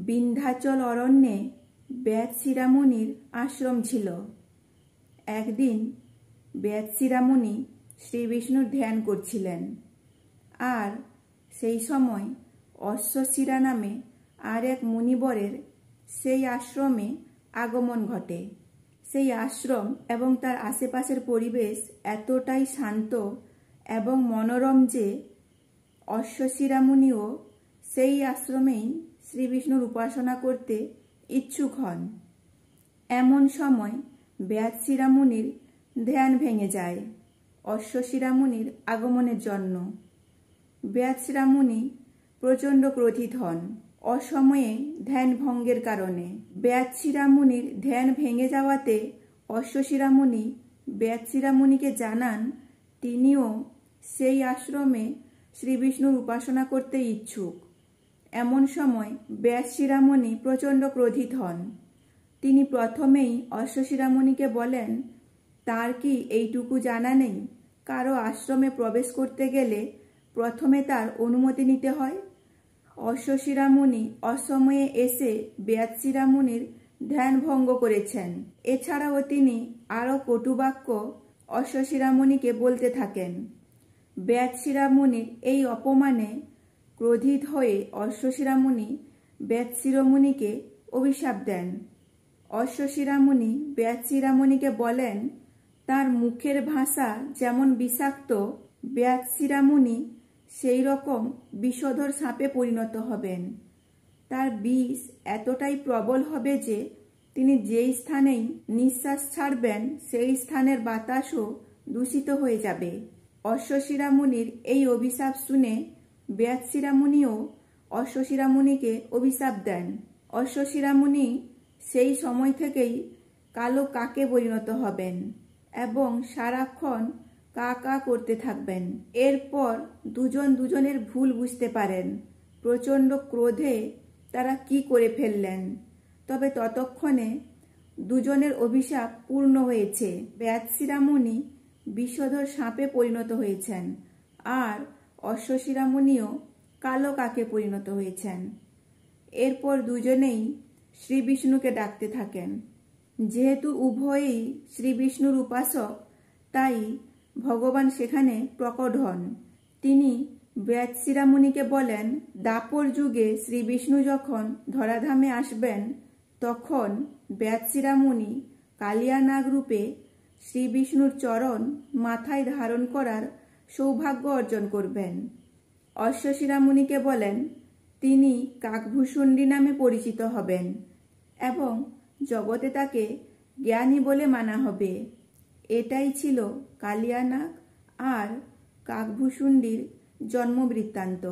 বিন্ধ্যাচল অরণ্যে ব্যাস শিরামণির আশ্রম ছিল। একদিন ব্যাস শিরামণি শ্রী বিষ্ণুর ধ্যান করছিলেন, আর সেই সময় অশ্বশিরা নামে আর এক মুনিবরের সেই আশ্রমে আগমন ঘটে। সেই আশ্রম এবং তার আশেপাশের পরিবেশ এতটাই শান্ত এবং মনোরম যে অশ্বশিরামণিও সেই আশ্রমেই শ্রী বিষ্ণুর উপাসনা করতে ইচ্ছুক হন। এমন সময় ব্যাস শিরামণির ধ্যান ভেঙে যায় অশ্বশিরামণির আগমনের জন্য। ব্যাস শিরামণি প্রচণ্ড ক্রোধিত হন অসময়ে ধ্যান ভঙ্গের কারণে। ব্যাস শিরামণির ধ্যান ভেঙে যাওয়াতে অশ্বশিরামণি ব্যাস শিরামণিকে জানান তিনিও সেই আশ্রমে শ্রী বিষ্ণুর উপাসনা করতে ইচ্ছুক। এমন সময় ব্যাস শিরামণি প্রচণ্ড ক্রোধিত হন। তিনি প্রথমেই অশ্বশিরামণিকে বলেন, তার কি এইটুকু জানা নেই কারো আশ্রমে প্রবেশ করতে গেলে প্রথমে তার অনুমতি নিতে হয়? অশ্বশিরামণি অসময়ে এসে ব্যাস শিরামণির ধ্যান ভঙ্গ করেছেন। এছাড়াও তিনি আরও কটুবাক্য অশ্বশিরামণিকে বলতে থাকেন। ব্যাস শিরামণির এই অপমানে ক্রোধিত হয়ে অশ্বশিরামণি ব্যাস শিরোমণিকে অভিশাপ দেন। অশ্বশিরামণি ব্যাস শিরামণিকে বলেন, তার মুখের ভাষা যেমন বিষাক্ত, ব্যাস শিরামণি সেই রকম বিষধর সাপে পরিণত হবেন। তার বিষ এতটাই প্রবল হবে যে তিনি যেই স্থানেই নিঃশ্বাস ছাড়বেন সেই স্থানের বাতাসও দূষিত হয়ে যাবে। অশ্বশিরামণির এই অভিশাপ শুনে ব্যাস শিরামণিও অশ্বশিরামণিকে অভিশাপ দেন। অশ্বশিরামণি সেই সময় থেকেই কালো কাকে পরিণত হবেন এবং সারাক্ষণ কা কা করতে থাকবেন। এরপর দুজন দুজনের ভুল বুঝতে পারেন। প্রচণ্ড ক্রোধে তারা কি করে ফেললেন। তবে ততক্ষণে দুজনের অভিশাপ পূর্ণ হয়েছে। ব্যাস শিরামণি বিষধর সাপে পরিণত হয়েছেন, আর অশ্বশিরামণিও কালো কাকে পরিণত হয়েছেন। এরপর দুজনেই শ্রী বিষ্ণুকে ডাকতে থাকেন। যেহেতু উভয়েই শ্রী বিষ্ণুর উপাসক, তাই ভগবান সেখানে প্রকট হন। তিনি ব্যাস শিরামণিকে বলেন, দ্বাপর যুগে শ্রী বিষ্ণু যখন ধরাধামে আসবেন তখন ব্যাস শিরামণি কালিয়া নাগ রূপে শ্রী বিষ্ণুর চরণ মাথায় ধারণ করার সৌভাগ্য অর্জন করবেন। অশ্বশিরামণিকে বলেন, তিনি কাকভূষুণ্ডী নামে পরিচিত হবেন এবং জগতে তাকে জ্ঞানী বলে মানা হবে। এটাই ছিল কালিয়া নাগ আর কাকভূষুণ্ডীর জন্ম বৃত্তান্ত।